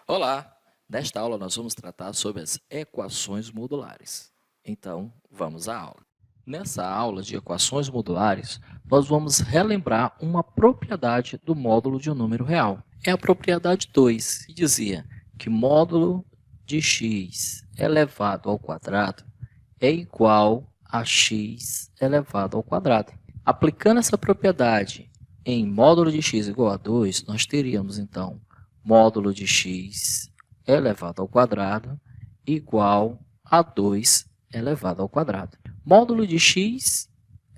Olá! Nesta aula nós vamos tratar sobre as equações modulares. Então, vamos à aula. Nessa aula de equações modulares, nós vamos relembrar uma propriedade do módulo de um número real. É a propriedade 2, que dizia que módulo de x elevado ao quadrado é igual a x elevado ao quadrado. Aplicando essa propriedade em módulo de x igual a 2, nós teríamos, então, módulo de x elevado ao quadrado igual a 2 elevado ao quadrado. Módulo de x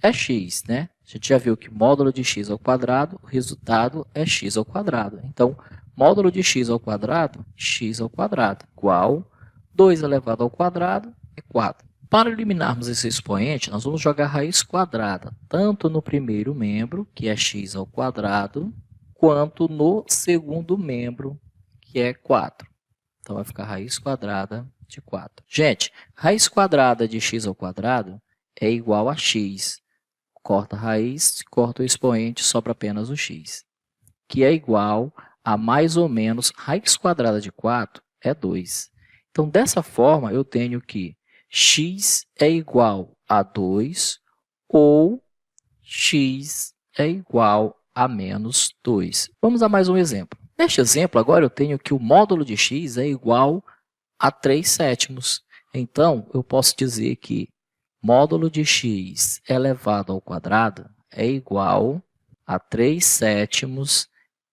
é x, né? A gente já viu que módulo de x ao quadrado, o resultado é x ao quadrado. Então, módulo de x ao quadrado igual 2 elevado ao quadrado é 4. Para eliminarmos esse expoente, nós vamos jogar raiz quadrada, tanto no primeiro membro, que é x ao quadrado, quanto no segundo membro, que é 4. Então, vai ficar raiz quadrada de 4. Gente, raiz quadrada de x ao quadrado é igual a x. Corta a raiz, corta o expoente, sobra apenas o x, que é igual a mais ou menos raiz quadrada de 4 é 2. Então, dessa forma, eu tenho que x é igual a 2 ou x é igual a menos 2. Vamos a mais um exemplo. Neste exemplo, agora eu tenho que o módulo de x é igual a 3 sétimos. Então, eu posso dizer que módulo de x elevado ao quadrado é igual a 3 sétimos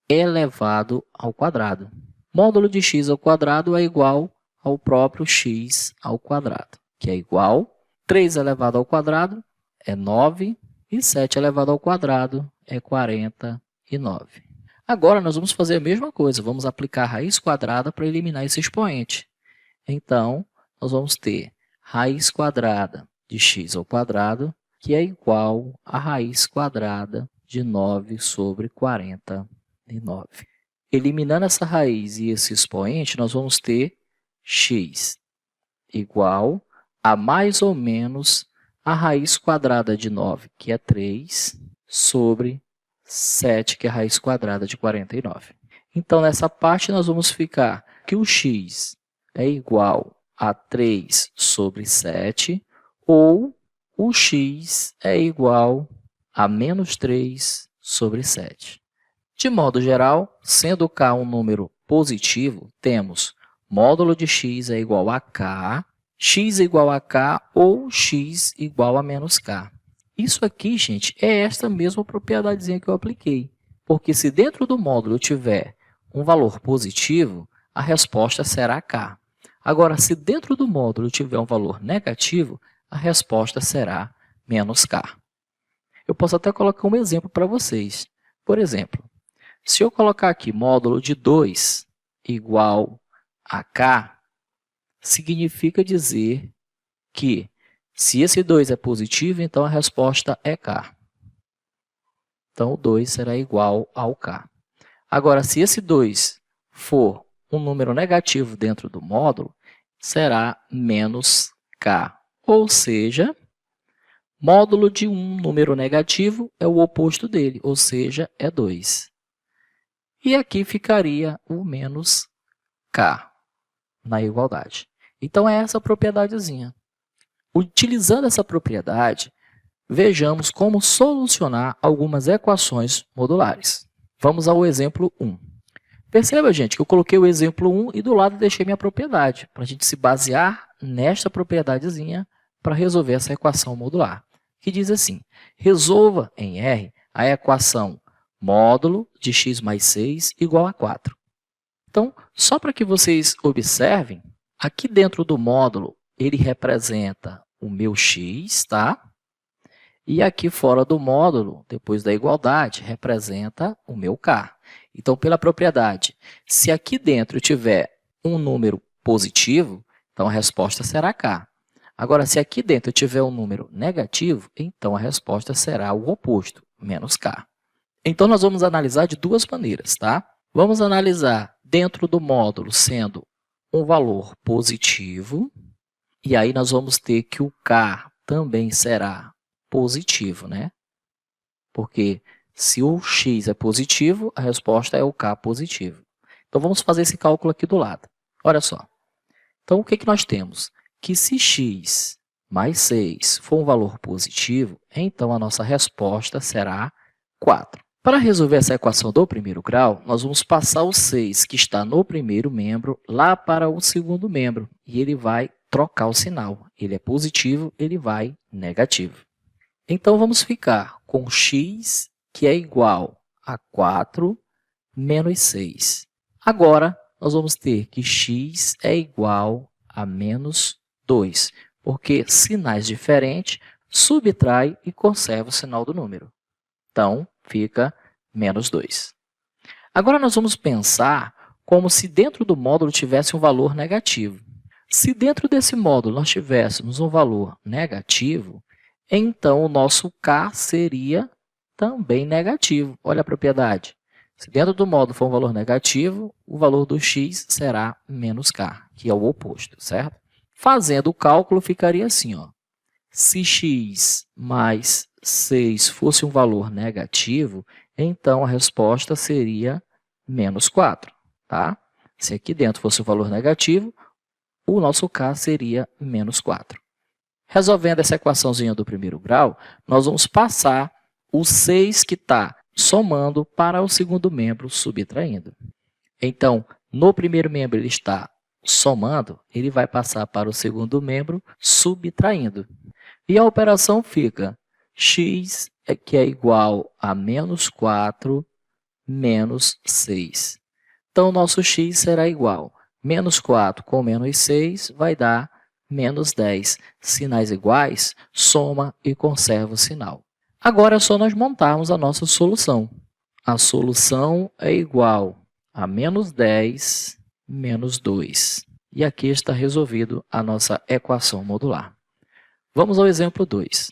elevado ao quadrado. Módulo de x ao quadrado é igual ao próprio x ao quadrado, que é igual 3 elevado ao quadrado é 9 e 7 elevado ao quadrado é 49. Agora, nós vamos fazer a mesma coisa, vamos aplicar a raiz quadrada para eliminar esse expoente. Então, nós vamos ter raiz quadrada de x ao quadrado, que é igual a raiz quadrada de 9 sobre 49. Eliminando essa raiz e esse expoente, nós vamos ter x igual a mais ou menos a raiz quadrada de 9, que é 3, sobre 7, que é a raiz quadrada de 49. Então, nessa parte, nós vamos ficar que o x é igual a 3 sobre 7, ou o x é igual a menos 3 sobre 7. De modo geral, sendo k um número positivo, temos módulo de x é igual a k, x igual a k ou x igual a menos k. Isso aqui, gente, é esta mesma propriedadezinha que eu apliquei. Porque se dentro do módulo eu tiver um valor positivo, a resposta será k. Agora, se dentro do módulo eu tiver um valor negativo, a resposta será menos k. Eu posso até colocar um exemplo para vocês. Por exemplo, se eu colocar aqui módulo de 2 igual a k, significa dizer que se esse 2 é positivo, então a resposta é k. Então, o 2 será igual ao k. Agora, se esse 2 for um número negativo dentro do módulo, será menos k. Ou seja, módulo de um número negativo é o oposto dele, ou seja, é 2. E aqui ficaria o menos k na igualdade. Então, é essa propriedadezinha. Utilizando essa propriedade, vejamos como solucionar algumas equações modulares. Vamos ao exemplo 1. Perceba, gente, que eu coloquei o exemplo 1 e do lado deixei minha propriedade, para a gente se basear nesta propriedadezinha para resolver essa equação modular, que diz assim: resolva em R a equação módulo de x mais 6 igual a 4. Então, só para que vocês observem, aqui dentro do módulo, ele representa o meu x, tá? E aqui fora do módulo, depois da igualdade, representa o meu k. Então, pela propriedade, se aqui dentro eu tiver um número positivo, então a resposta será k. Agora, se aqui dentro eu tiver um número negativo, então a resposta será o oposto, menos k. Então, nós vamos analisar de duas maneiras, tá? Vamos analisar dentro do módulo sendo um valor positivo, e aí nós vamos ter que o k também será positivo, né? Porque se o x é positivo, a resposta é o k positivo. Então, vamos fazer esse cálculo aqui do lado. Olha só. Então, o que nós temos? Que se x mais 6 for um valor positivo, então a nossa resposta será 4. Para resolver essa equação do primeiro grau, nós vamos passar o 6 que está no primeiro membro lá para o segundo membro, e ele vai trocar o sinal. Ele é positivo, ele vai negativo. Então, vamos ficar com x, que é igual a 4 menos 6. Agora, nós vamos ter que x é igual a menos 2, porque sinais diferentes subtrai e conserva o sinal do número. Então, fica menos 2. Agora, nós vamos pensar como se dentro do módulo tivesse um valor negativo. Se dentro desse módulo nós tivéssemos um valor negativo, então o nosso k seria também negativo. Olha a propriedade. Se dentro do módulo for um valor negativo, o valor do x será menos k, que é o oposto, certo? Fazendo o cálculo, ficaria assim, ó. Se x mais 6 fosse um valor negativo, então a resposta seria menos 4. Tá? Se aqui dentro fosse um valor negativo, o nosso k seria menos 4. Resolvendo essa equaçãozinha do primeiro grau, nós vamos passar o 6 que está somando para o segundo membro subtraindo. Então, no primeiro membro ele está somando, ele vai passar para o segundo membro subtraindo. E a operação fica x, que é igual a menos 4 menos 6. Então, o nosso x será igual a menos 4 com menos 6 vai dar menos 10. Sinais iguais, soma e conserva o sinal. Agora é só nós montarmos a nossa solução. A solução é igual a menos 10 menos 2. E aqui está resolvido a nossa equação modular. Vamos ao exemplo 2.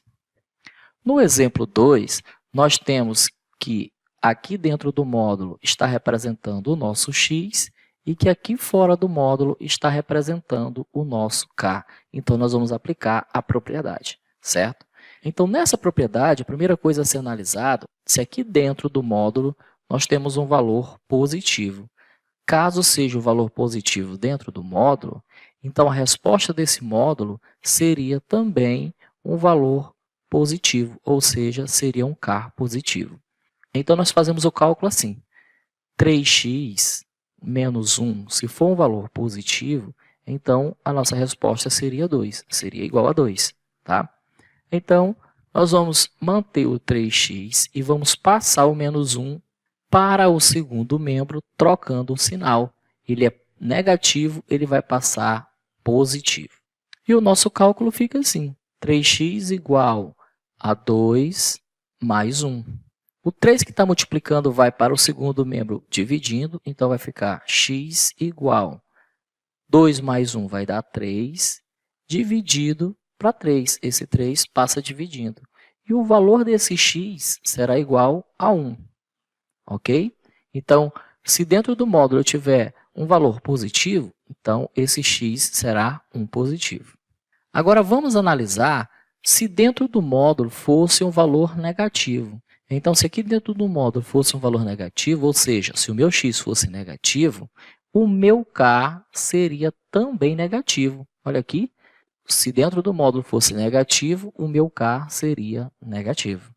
No exemplo 2, nós temos que aqui dentro do módulo está representando o nosso x e que aqui fora do módulo está representando o nosso k. Então, nós vamos aplicar a propriedade, certo? Então, nessa propriedade, a primeira coisa a ser analisada, se aqui dentro do módulo nós temos um valor positivo. Caso seja o valor positivo dentro do módulo, então a resposta desse módulo seria também um valor positivo, ou seja, seria um k positivo. Então, nós fazemos o cálculo assim. 3x menos 1, se for um valor positivo, então a nossa resposta seria 2, seria igual a 2. Tá? Então, nós vamos manter o 3x e vamos passar o menos 1 para o segundo membro, trocando o sinal. Ele é negativo, ele vai passar positivo. E o nosso cálculo fica assim, 3x igual a 2 mais 1. O 3 que está multiplicando vai para o segundo membro dividindo, então vai ficar x igual 2 mais 1 vai dar 3, dividido para 3. Esse 3 passa dividindo. E o valor desse x será igual a 1. Ok? Então, se dentro do módulo eu tiver um valor positivo, então esse x será 1 positivo. Agora, vamos analisar se dentro do módulo fosse um valor negativo. Então, se aqui dentro do módulo fosse um valor negativo, ou seja, se o meu x fosse negativo, o meu k seria também negativo. Olha aqui, se dentro do módulo fosse negativo, o meu k seria negativo.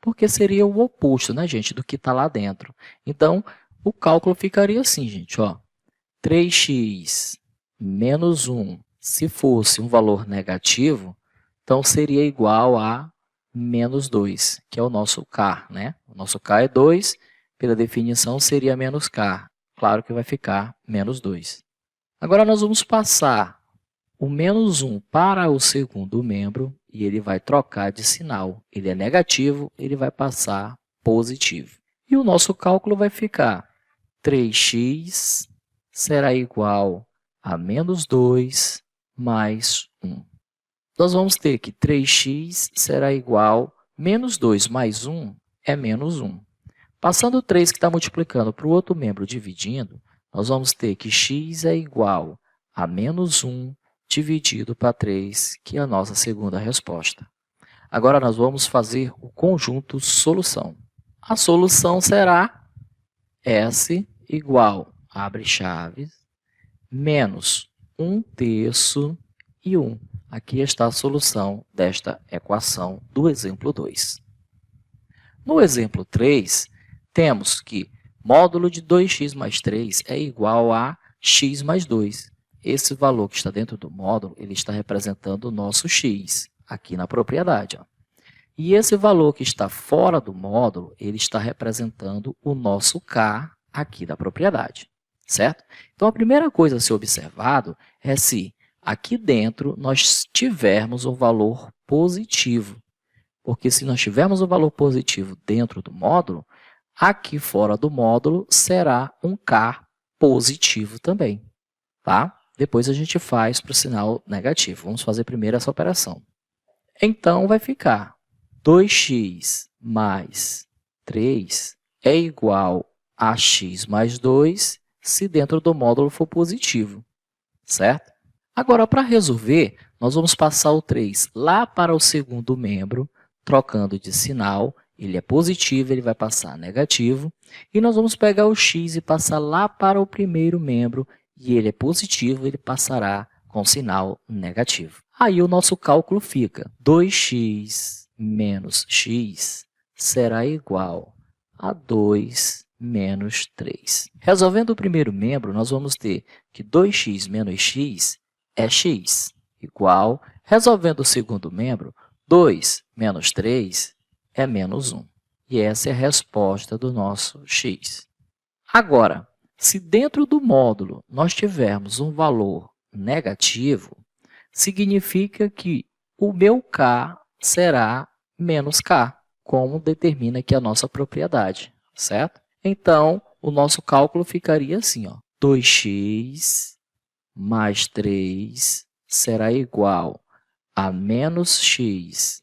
Porque seria o oposto, né, gente, do que está lá dentro. Então, o cálculo ficaria assim, gente, ó. 3x menos 1, se fosse um valor negativo, então seria igual a menos 2, que é o nosso k, né? O nosso k é 2, pela definição seria menos k. Claro que vai ficar menos 2. Agora, nós vamos passar o menos 1 para o segundo membro e ele vai trocar de sinal. Ele é negativo, ele vai passar positivo. E o nosso cálculo vai ficar 3x será igual a menos 2 mais 1. Nós vamos ter que 3x será igual a menos 2 mais 1 é menos 1. Passando o 3 que está multiplicando para o outro membro dividindo, nós vamos ter que x é igual a menos 1 dividido para 3, que é a nossa segunda resposta. Agora, nós vamos fazer o conjunto solução. A solução será S igual abre chaves, menos 1/3 e 1. Aqui está a solução desta equação do exemplo 2. No exemplo 3, temos que módulo de 2x mais 3 é igual a x mais 2. Esse valor que está dentro do módulo, ele está representando o nosso x, aqui na propriedade. Ó. E esse valor que está fora do módulo, ele está representando o nosso k aqui da propriedade, certo? Então, a primeira coisa a ser observado é se aqui dentro nós tivermos um valor positivo. Porque se nós tivermos um valor positivo dentro do módulo, aqui fora do módulo será um k positivo também, tá? Depois a gente faz para o sinal negativo. Vamos fazer primeiro essa operação. Então, vai ficar 2x mais 3 é igual a x mais 2 se dentro do módulo for positivo, certo? Agora, para resolver, nós vamos passar o 3 lá para o segundo membro, trocando de sinal. Ele é positivo, ele vai passar negativo. E nós vamos pegar o x e passar lá para o primeiro membro, e ele é positivo, ele passará com sinal negativo. Aí o nosso cálculo fica 2x menos x será igual a 2 menos 3. Resolvendo o primeiro membro, nós vamos ter que 2x menos x é x, igual, resolvendo o segundo membro, 2 menos 3 é menos 1. E essa é a resposta do nosso x. Agora, se dentro do módulo nós tivermos um valor negativo, significa que o meu k será menos k, como determina aqui a nossa propriedade, certo? Então, o nosso cálculo ficaria assim, ó, 2x mais 3 será igual a menos x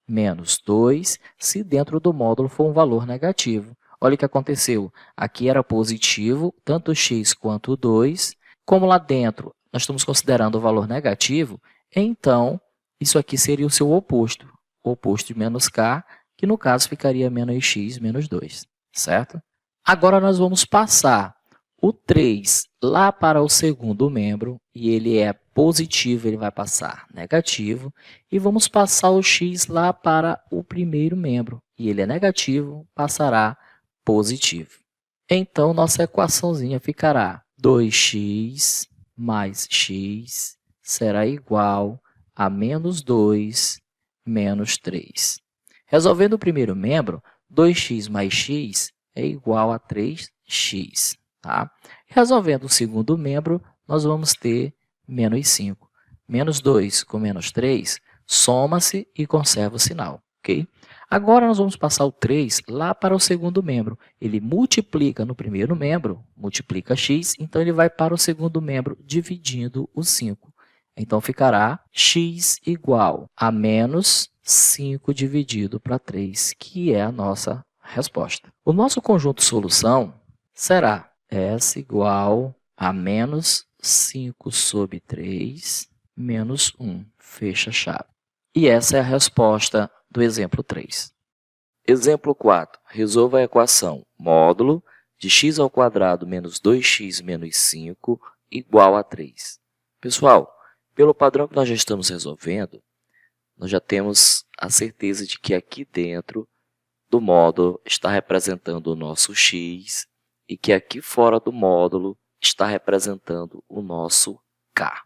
menos 2, se dentro do módulo for um valor negativo. Olha o que aconteceu. Aqui era positivo, tanto x quanto 2. Como lá dentro nós estamos considerando o valor negativo, então isso aqui seria o seu oposto. O oposto de menos k, que no caso ficaria menos x menos 2, certo? Agora nós vamos passar o 3 lá para o segundo membro, e ele é positivo, ele vai passar negativo. E vamos passar o x lá para o primeiro membro, e ele é negativo, passará positivo. Então, nossa equaçãozinha ficará 2x mais x será igual a menos 2 menos 3. Resolvendo o primeiro membro, 2x mais x é igual a 3x. Tá? Resolvendo o segundo membro, nós vamos ter menos 5. Menos 2 com menos 3 soma-se e conserva o sinal. Okay? Agora, nós vamos passar o 3 lá para o segundo membro. Ele multiplica no primeiro membro, multiplica x, então ele vai para o segundo membro dividindo o 5. Então, ficará x igual a menos 5 dividido para 3, que é a nossa resposta. O nosso conjunto solução será S igual a menos 5 sobre 3 menos 1, fecha a chave. E essa é a resposta do exemplo 3. Exemplo 4. Resolva a equação módulo de x ao quadrado menos 2x menos 5 igual a 3. Pessoal, pelo padrão que nós já estamos resolvendo, nós já temos a certeza de que aqui dentro do módulo está representando o nosso x e que aqui fora do módulo está representando o nosso k,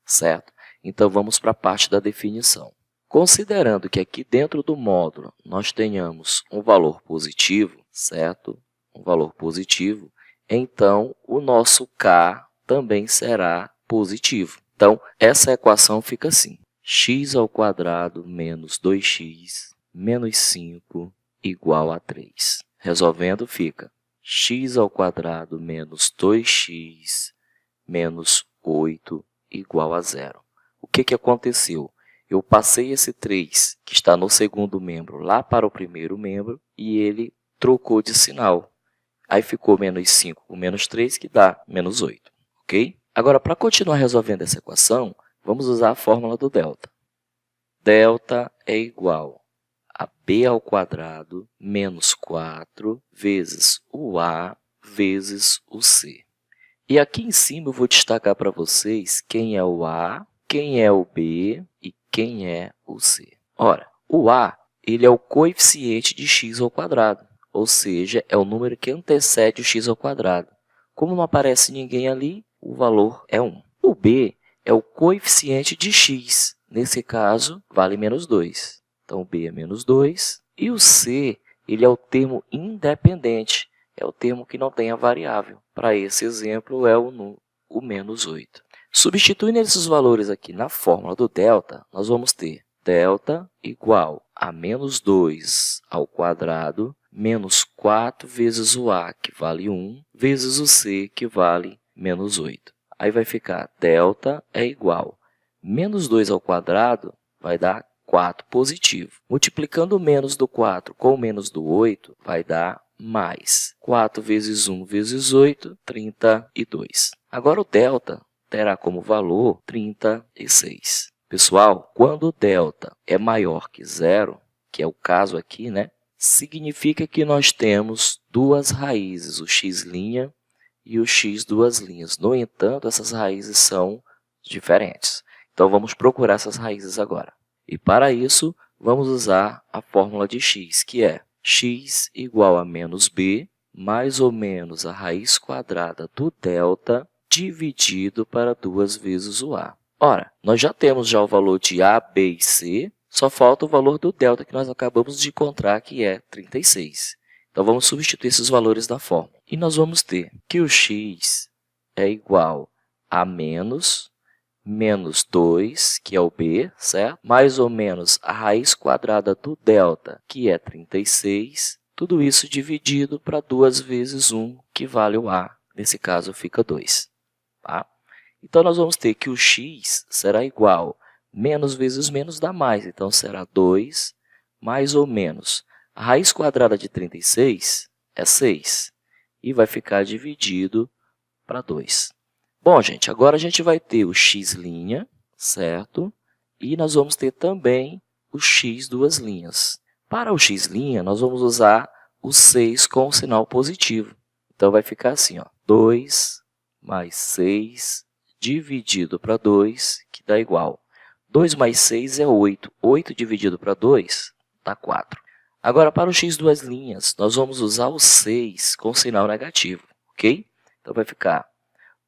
certo? Então, vamos para a parte da definição. Considerando que aqui dentro do módulo nós tenhamos um valor positivo, certo? Um valor positivo, então o nosso k também será positivo. Então, essa equação fica assim: x ao quadrado menos 2x menos 5 igual a 3. Resolvendo, fica x ao quadrado menos 2x menos 8 igual a 0. O que aconteceu? Eu passei esse 3, que está no segundo membro, lá para o primeiro membro, e ele trocou de sinal. Aí ficou menos 5 com menos 3, que dá menos 8. Ok? Agora, para continuar resolvendo essa equação, vamos usar a fórmula do delta. Delta é igual a b ao quadrado menos 4 vezes o a vezes o c. E aqui em cima eu vou destacar para vocês quem é o A, quem é o B e quem é o C. Ora, o A ele é o coeficiente de x ao quadrado, ou seja, é o número que antecede o x ao quadrado. Como não aparece ninguém ali, o valor é 1. O B é o coeficiente de x, nesse caso, vale menos 2. Então, o B é menos 2. E o C ele é o termo independente, é o termo que não tem a variável. Para esse exemplo, é o menos 8. Substituindo esses valores aqui na fórmula do delta, nós vamos ter delta igual a menos 2 ao quadrado menos 4 vezes o A, que vale 1, vezes o C, que vale menos 8. Aí vai ficar delta é igual menos 2 ao quadrado, vai dar 4 positivo. Multiplicando o menos do 4 com o menos do 8, vai dar mais 4 vezes 1 vezes 8, 32. Agora, o delta terá como valor 36. Pessoal, quando o delta é maior que zero, que é o caso aqui, né, significa que nós temos duas raízes, o x' e o x duas linhas. No entanto, essas raízes são diferentes. Então, vamos procurar essas raízes agora. E, para isso, vamos usar a fórmula de x, que é x igual a menos b, mais ou menos a raiz quadrada do delta, dividido para 2 vezes o a. Ora, nós já temos o valor de a, b e c, só falta o valor do delta que nós acabamos de encontrar, que é 36. Então, vamos substituir esses valores na fórmula. E nós vamos ter que o x é igual a menos 2, que é o b, certo? Mais ou menos a raiz quadrada do delta, que é 36. Tudo isso dividido para 2 vezes 1, que vale o a. Nesse caso, fica 2. Tá? Então, nós vamos ter que o x será igual menos vezes menos dá mais. Então, será 2 mais ou menos. A raiz quadrada de 36 é 6 e vai ficar dividido para 2. Bom, gente, agora a gente vai ter o x', certo? E nós vamos ter também o x duas linhas. Para o x', nós vamos usar o 6 com o sinal positivo. Então, vai ficar assim, ó, 2 mais 6 dividido para 2, que dá igual. 2 mais 6 é 8. 8 dividido para 2 dá 4. Agora, para o x duas linhas, nós vamos usar o 6 com sinal negativo, ok? Então, vai ficar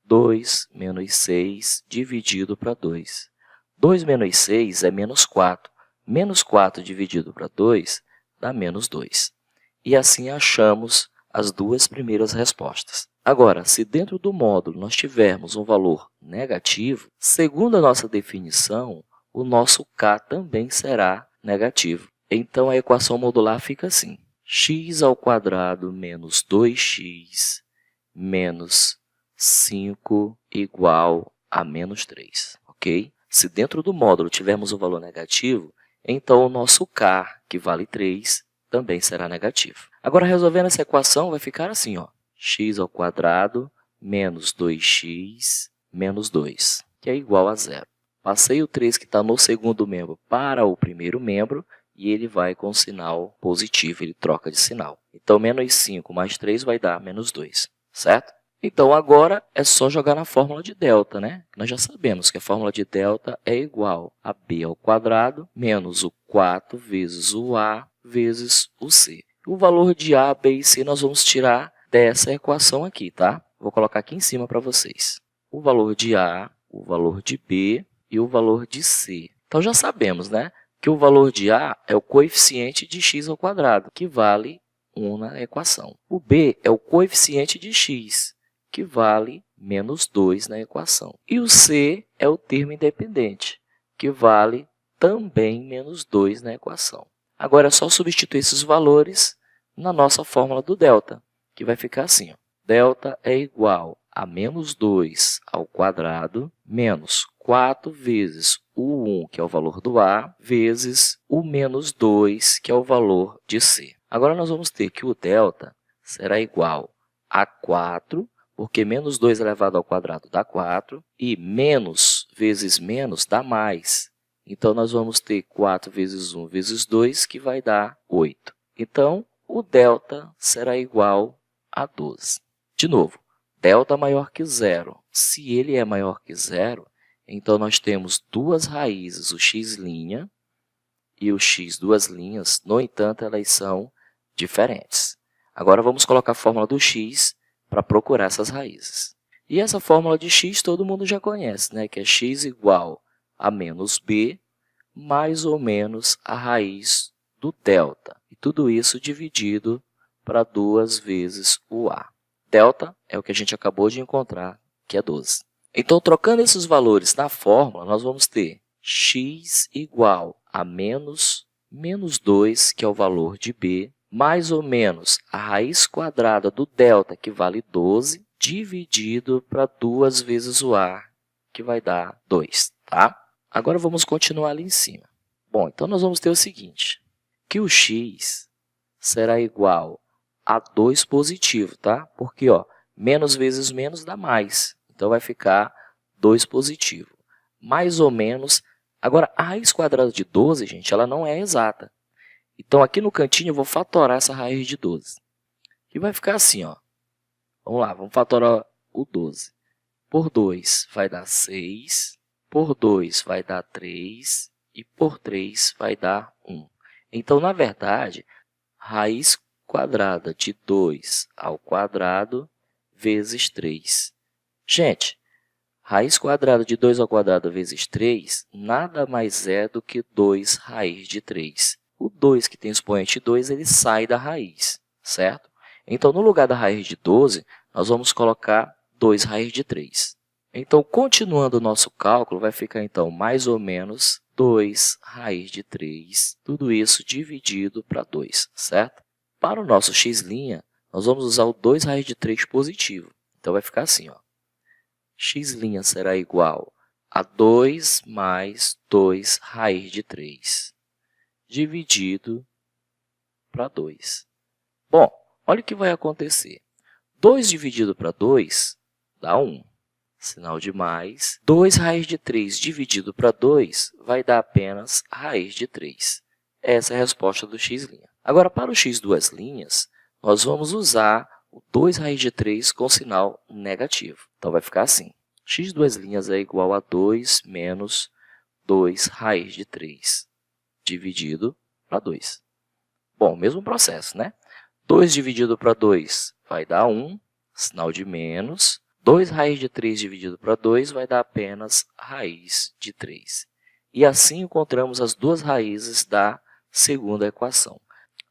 2 menos 6 dividido para 2. 2 menos 6 é menos 4. Menos 4 dividido para 2 dá menos 2. E assim achamos as duas primeiras respostas. Agora, se dentro do módulo nós tivermos um valor negativo, segundo a nossa definição, o nosso k também será negativo. Então, a equação modular fica assim: x ao quadrado menos 2x menos 5 igual a menos 3. Ok? Se dentro do módulo tivermos um valor negativo, então o nosso k, que vale 3, também será negativo. Agora, resolvendo essa equação, vai ficar assim, ó, x ao quadrado menos 2x menos 2, que é igual a zero. Passei o 3 que está no segundo membro para o primeiro membro e ele vai com sinal positivo, ele troca de sinal. Então, menos 5 mais 3 vai dar menos 2, certo? Então, agora é só jogar na fórmula de delta, né? Nós já sabemos que a fórmula de delta é igual a b ao quadrado menos o 4 vezes o a vezes o c. O valor de a, b e c nós vamos tirar dessa equação aqui, tá? Vou colocar aqui em cima para vocês. O valor de a, o valor de b e o valor de c. Então, já sabemos, né, que o valor de a é o coeficiente de x ao quadrado, que vale 1 na equação. O b é o coeficiente de x, que vale menos 2 na equação. E o c é o termo independente, que vale também menos 2 na equação. Agora, é só substituir esses valores na nossa fórmula do delta, que vai ficar assim, ó. Delta é igual a menos 2 ao quadrado menos 4 vezes o 1, que é o valor do a, vezes o menos 2, que é o valor de c. Agora, nós vamos ter que o delta será igual a 4, porque menos 2 elevado ao quadrado dá 4, e menos vezes menos dá mais. Então, nós vamos ter 4 vezes 1 vezes 2, que vai dar 8. Então, o delta será igual a 12. De novo, delta maior que zero. Se ele é maior que zero, então nós temos duas raízes, o x' e o x duas linhas, no entanto, elas são diferentes. Agora, vamos colocar a fórmula do x para procurar essas raízes. E essa fórmula de x todo mundo já conhece, né? Que é x igual a menos b mais ou menos a raiz do delta. E tudo isso dividido para 2 vezes o a. Delta é o que a gente acabou de encontrar, que é 12. Então, trocando esses valores na fórmula, nós vamos ter x igual a menos 2, que é o valor de b, mais ou menos a raiz quadrada do delta, que vale 12, dividido para 2 vezes o a, que vai dar 2, tá? Agora, vamos continuar ali em cima. Bom, então, nós vamos ter o seguinte, que o x será igual a 2 positivo, tá? Porque, ó, menos vezes menos dá mais, então vai ficar 2 positivo. Mais ou menos, agora, a raiz quadrada de 12, gente, ela não é exata. Então, aqui no cantinho, eu vou fatorar essa raiz de 12. E vai ficar assim, ó. Vamos lá, vamos fatorar o 12. Por 2 vai dar 6, por 2 vai dar 3 e por 3 vai dar 1. Então, na verdade, raiz quadrada de 2 ao quadrado vezes 3. Gente, raiz quadrada de 2 ao quadrado vezes 3 nada mais é do que 2 raiz de 3. O 2 que tem expoente 2, ele sai da raiz, certo? Então, no lugar da raiz de 12, nós vamos colocar 2 raiz de 3. Então, continuando o nosso cálculo, vai ficar, então, mais ou menos 2 raiz de 3, tudo isso dividido para 2, certo? Para o nosso x', nós vamos usar o 2 raiz de 3 positivo. Então, vai ficar assim, ó. X' será igual a 2 mais 2 raiz de 3, dividido para 2. Bom, olha o que vai acontecer. 2 dividido para 2 dá 1. Sinal de mais. 2 raiz de 3 dividido para 2 vai dar apenas raiz de 3. Essa é a resposta do x'. Agora, para o x duas linhas, nós vamos usar o 2 raiz de 3 com sinal negativo. Então, vai ficar assim. X duas linhas é igual a 2 menos 2 raiz de 3, dividido para 2. Bom, mesmo processo, né? 2 dividido para 2 vai dar 1, sinal de menos. 2 raiz de 3 dividido para 2 vai dar apenas raiz de 3. E assim encontramos as duas raízes da segunda equação.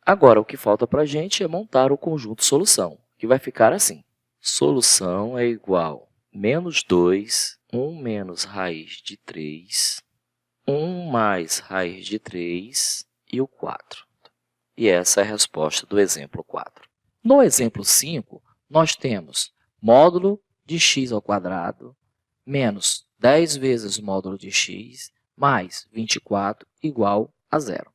Agora, o que falta para a gente é montar o conjunto solução, que vai ficar assim. Solução é igual a menos 2, 1 menos raiz de 3, 1 mais raiz de 3 e o 4. E essa é a resposta do exemplo 4. No exemplo 5, nós temos módulo de x ao quadrado menos 10 vezes módulo de x mais 24 igual a zero.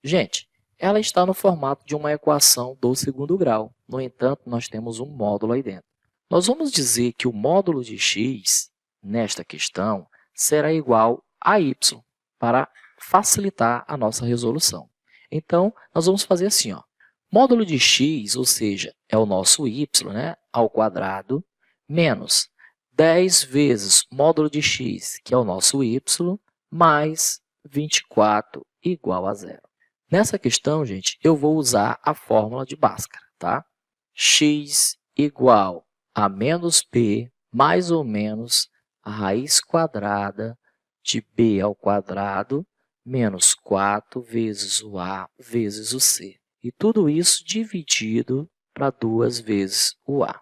Gente, ela está no formato de uma equação do segundo grau. No entanto, nós temos um módulo aí dentro. Nós vamos dizer que o módulo de x, nesta questão, será igual a y, para facilitar a nossa resolução. Então, nós vamos fazer assim, ó. Módulo de x, ou seja, é o nosso y, né, ao quadrado, menos 10 vezes módulo de x, que é o nosso y, mais 24 igual a zero. Nessa questão, gente, eu vou usar a fórmula de Bhaskara, tá? X igual a menos b mais ou menos a raiz quadrada de b ao quadrado menos 4 vezes o a vezes o c. E tudo isso dividido para 2 vezes o a.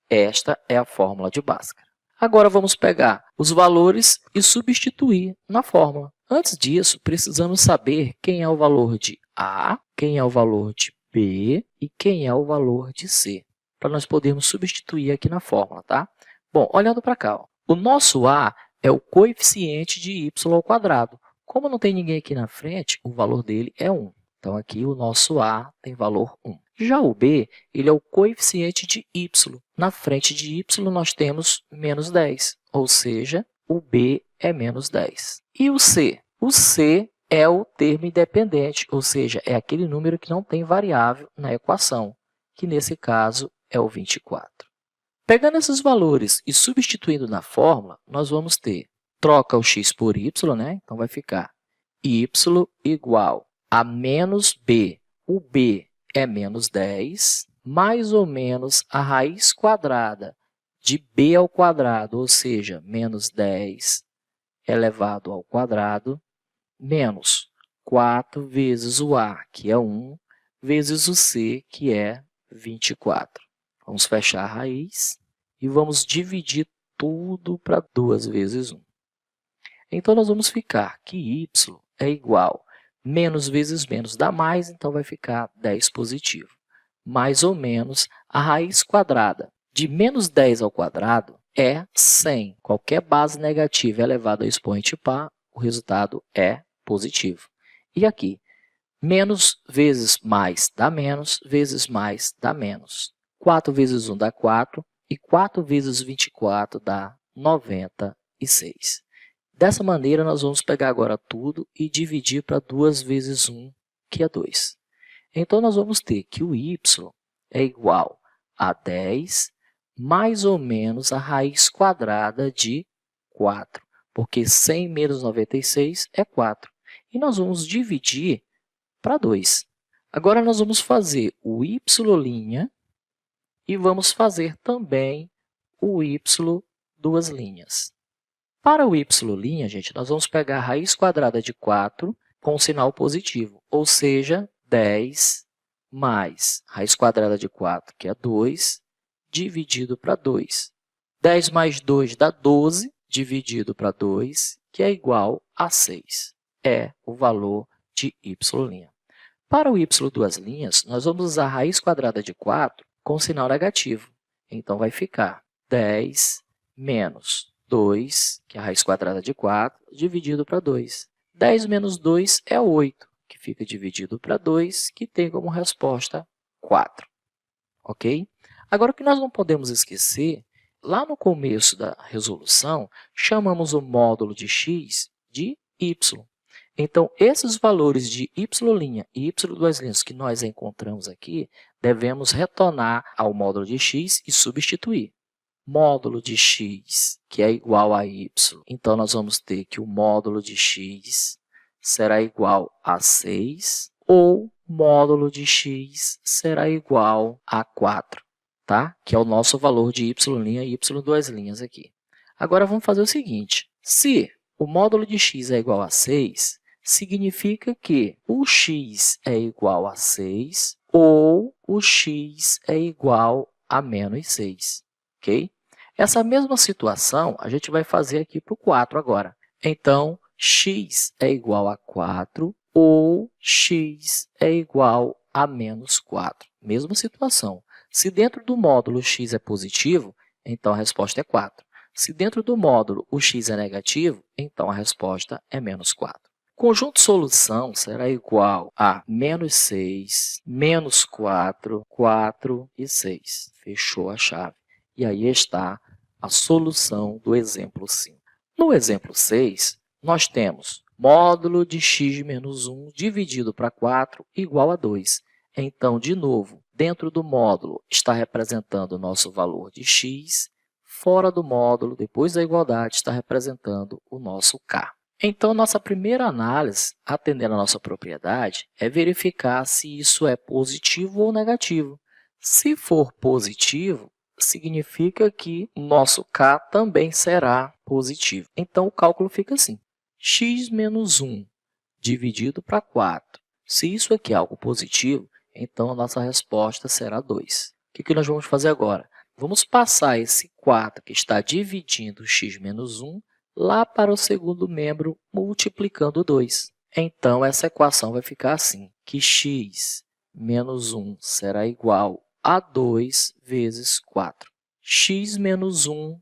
Esta é a fórmula de Bhaskara. Agora, vamos pegar os valores e substituir na fórmula. Antes disso, precisamos saber quem é o valor de a, quem é o valor de b e quem é o valor de c, para nós podermos substituir aqui na fórmula, tá? Bom, olhando para cá, ó, o nosso a é o coeficiente de y ao quadrado. Como não tem ninguém aqui na frente, o valor dele é 1. Então, aqui o nosso a tem valor 1. Já o b, ele é o coeficiente de y. Na frente de y, nós temos menos 10, ou seja, o b é menos 10. E o c? O c é o termo independente, ou seja, é aquele número que não tem variável na equação, que nesse caso é o 24. Pegando esses valores e substituindo na fórmula, nós vamos ter, troca o x por y, né? Então, vai ficar y igual a menos b. O b é menos 10, mais ou menos a raiz quadrada de b ao quadrado, ou seja, menos 10 elevado ao quadrado, menos 4 vezes o a, que é 1, vezes o c, que é 24. Vamos fechar a raiz e vamos dividir tudo para 2 vezes 1. Então, nós vamos ficar que y é igual menos vezes menos dá mais, então vai ficar 10 positivo. Mais ou menos a raiz quadrada de menos 10 ao quadrado é 100. Qualquer base negativa elevada ao expoente par, o resultado é positivo. E aqui, menos vezes mais dá menos, vezes mais dá menos. 4 vezes 1 dá 4 e 4 vezes 24 dá 96. Dessa maneira, nós vamos pegar agora tudo e dividir para 2 vezes 1, que é 2. Então, nós vamos ter que o y é igual a 10 mais ou menos a raiz quadrada de 4, porque 100 menos 96 é 4. E nós vamos dividir para 2. Agora, nós vamos fazer o y' e vamos fazer também o y duas linhas. Para o y', gente, nós vamos pegar a raiz quadrada de 4 com o sinal positivo, ou seja, 10 mais raiz quadrada de 4, que é 2, dividido para 2. 10 mais 2 dá 12, dividido para 2, que é igual a 6. É o valor de y'. Para o y duas linhas, nós vamos usar a raiz quadrada de 4 com sinal negativo. Então, vai ficar 10 menos 2, que é a raiz quadrada de 4, dividido para 2. 10 menos 2 é 8, que fica dividido para 2, que tem como resposta 4. Ok? Agora, o que nós não podemos esquecer, lá no começo da resolução, chamamos o módulo de x de y. Então, esses valores de y' e y duas linhas que nós encontramos aqui, devemos retornar ao módulo de x e substituir. Módulo de x, que é igual a y. Então, nós vamos ter que o módulo de x será igual a 6 ou módulo de x será igual a 4, tá? Que é o nosso valor de y' e y duas linhas aqui. Agora, vamos fazer o seguinte. Se o módulo de x é igual a 6, significa que o x é igual a 6 ou o x é igual a menos 6. Ok? Essa mesma situação a gente vai fazer aqui para o 4 agora. Então, x é igual a 4 ou x é igual a menos 4. Mesma situação. Se dentro do módulo x é positivo, então a resposta é 4. Se dentro do módulo o x é negativo, então a resposta é menos 4. Conjunto solução será igual a menos 6, menos 4, 4 e 6. Fechou a chave. E aí está a solução do exemplo 5. No exemplo 6, nós temos módulo de x menos 1 dividido para 4 igual a 2. Então, de novo, dentro do módulo está representando o nosso valor de x, fora do módulo, depois da igualdade, está representando o nosso k. Então, nossa primeira análise, atendendo a nossa propriedade, é verificar se isso é positivo ou negativo. Se for positivo, significa que o nosso k também será positivo. Então, o cálculo fica assim. X menos 1 dividido para 4. Se isso aqui é algo positivo, então a nossa resposta será 2. O que nós vamos fazer agora? Vamos passar esse 4 que está dividindo x menos 1 lá para o segundo membro, multiplicando 2. Então, essa equação vai ficar assim, que x menos 1 será igual a 2 vezes 4. X menos 1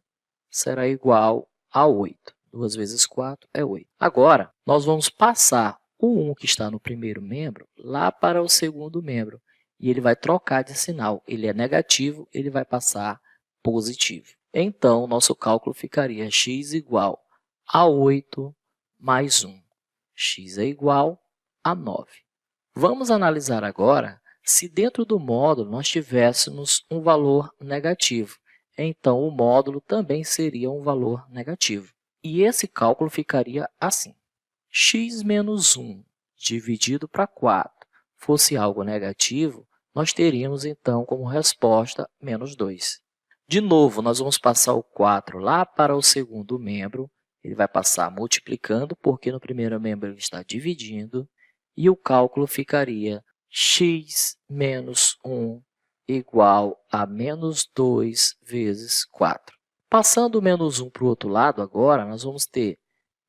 será igual a 8. 2 vezes 4 é 8. Agora, nós vamos passar o 1 que está no primeiro membro lá para o segundo membro. E ele vai trocar de sinal. Ele é negativo, ele vai passar positivo. Então, nosso cálculo ficaria x igual a 8 mais 1. X é igual a 9. Vamos analisar agora se dentro do módulo nós tivéssemos um valor negativo. então o módulo também seria um valor negativo. E esse cálculo ficaria assim. X menos 1 dividido para 4 fosse algo negativo, nós teríamos, então, como resposta, menos 2. De novo, nós vamos passar o 4 lá para o segundo membro. Ele vai passar multiplicando, porque no primeiro membro ele está dividindo. E o cálculo ficaria x menos 1 igual a menos 2 vezes 4. Passando o menos 1 para o outro lado agora, nós vamos ter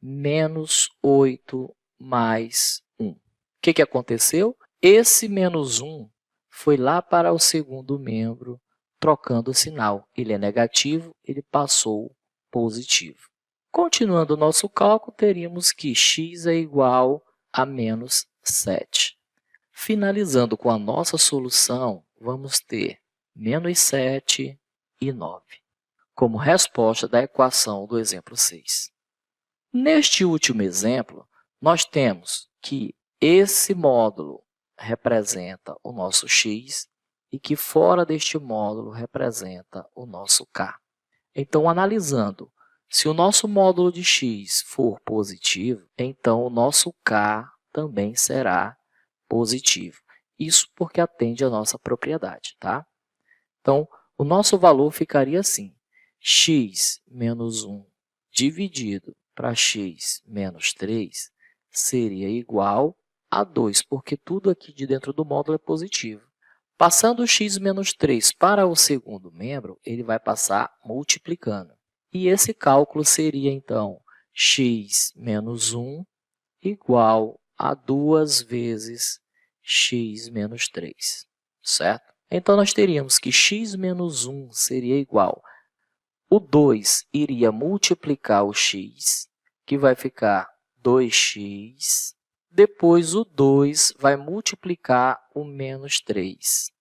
menos 8 mais 1. O que aconteceu? Esse menos 1 foi lá para o segundo membro, trocando o sinal. Ele é negativo, ele passou positivo. Continuando o nosso cálculo, teríamos que x é igual a menos 7. Finalizando com a nossa solução, vamos ter menos 7 e 9, como resposta da equação do exemplo 6. Neste último exemplo, nós temos que esse módulo representa o nosso x e que fora deste módulo representa o nosso k. Então, analisando, se o nosso módulo de x for positivo, então o nosso k também será positivo. Isso porque atende à nossa propriedade, tá? Então, o nosso valor ficaria assim, x menos 1 dividido para x menos 3 seria igual a 2, porque tudo aqui de dentro do módulo é positivo. Passando o x menos 3 para o segundo membro, ele vai passar multiplicando. E esse cálculo seria, então, x menos 1 igual a 2 vezes x menos 3, certo? Então, nós teríamos que x menos 1 seria igual. O 2 iria multiplicar o x, que vai ficar 2x. Depois, o 2 vai multiplicar o menos 3,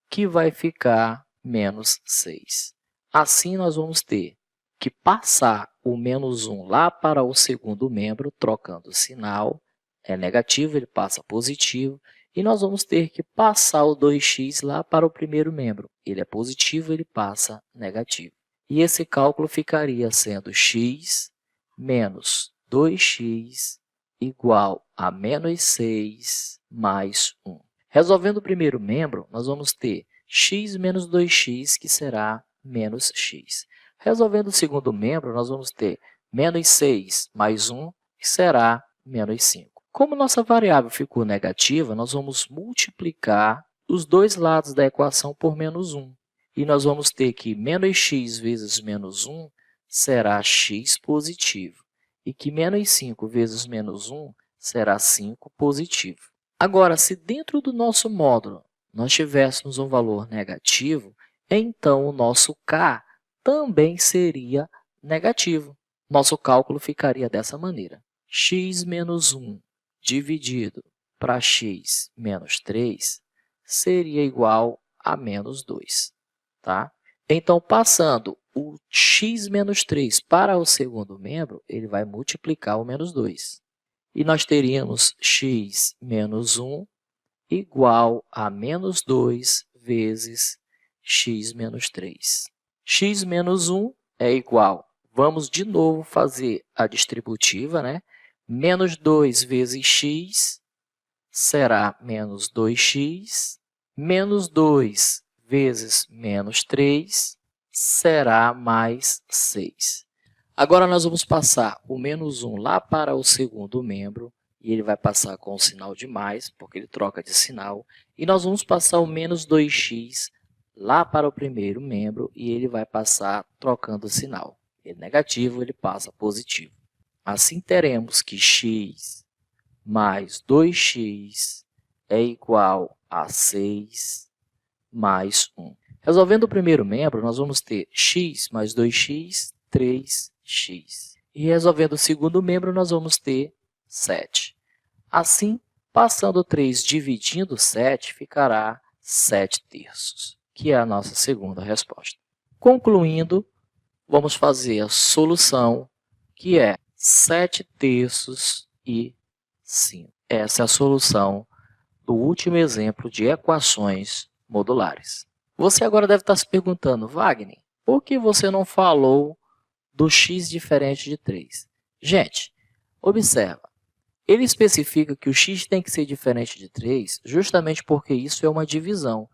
que vai ficar menos 6. Assim, nós vamos ter que passar o menos 1 lá para o segundo membro, trocando o sinal. É negativo, ele passa positivo. E nós vamos ter que passar o 2x lá para o primeiro membro. Ele é positivo, ele passa negativo. E esse cálculo ficaria sendo x menos 2x igual a menos 6 mais 1. Resolvendo o primeiro membro, nós vamos ter x menos 2x, que será menos x. Resolvendo o segundo membro, nós vamos ter menos 6 mais 1, que será menos 5. Como nossa variável ficou negativa, nós vamos multiplicar os dois lados da equação por menos 1. E nós vamos ter que menos x vezes menos 1 será x positivo. E que menos 5 vezes menos 1 será 5 positivo. Agora, se dentro do nosso módulo nós tivéssemos um valor negativo, então o nosso k também seria negativo. Nosso cálculo ficaria dessa maneira. X menos 1 dividido para x menos 3 seria igual a menos 2. Tá? Então, passando o x menos 3 para o segundo membro, ele vai multiplicar o menos 2. E nós teríamos x menos 1 igual a menos 2 vezes x menos 3. X menos 1 é igual, vamos de novo fazer a distributiva, né? Menos 2 vezes x será menos 2x, menos 2 vezes menos 3 será mais 6. Agora, nós vamos passar o menos 1 lá para o segundo membro, e ele vai passar com o sinal de mais, porque ele troca de sinal. E nós vamos passar o menos 2x lá para o primeiro membro, e ele vai passar trocando o sinal. Ele é negativo, ele passa positivo. Assim, teremos que x mais 2x é igual a 6 mais 1. Resolvendo o primeiro membro, nós vamos ter x mais 2x, 3x. E resolvendo o segundo membro, nós vamos ter 7. Assim, passando 3 dividindo 7, ficará 7 terços, que é a nossa segunda resposta. Concluindo, vamos fazer a solução, que é 7 terços e 5. Essa é a solução do último exemplo de equações modulares. Você agora deve estar se perguntando, Wagner, Por que você não falou do x diferente de 3? Gente, observa. Ele especifica que o x tem que ser diferente de 3 justamente porque isso é uma divisão.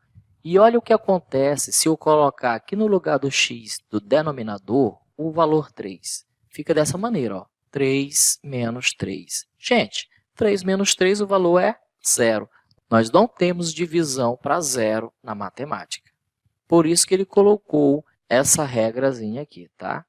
E olha o que acontece se eu colocar aqui no lugar do x do denominador o valor 3. Fica dessa maneira, ó, 3 menos 3. Gente, 3 menos 3 o valor é 0. Nós não temos divisão para 0 na matemática. Por isso que ele colocou essa regrazinha aqui, tá?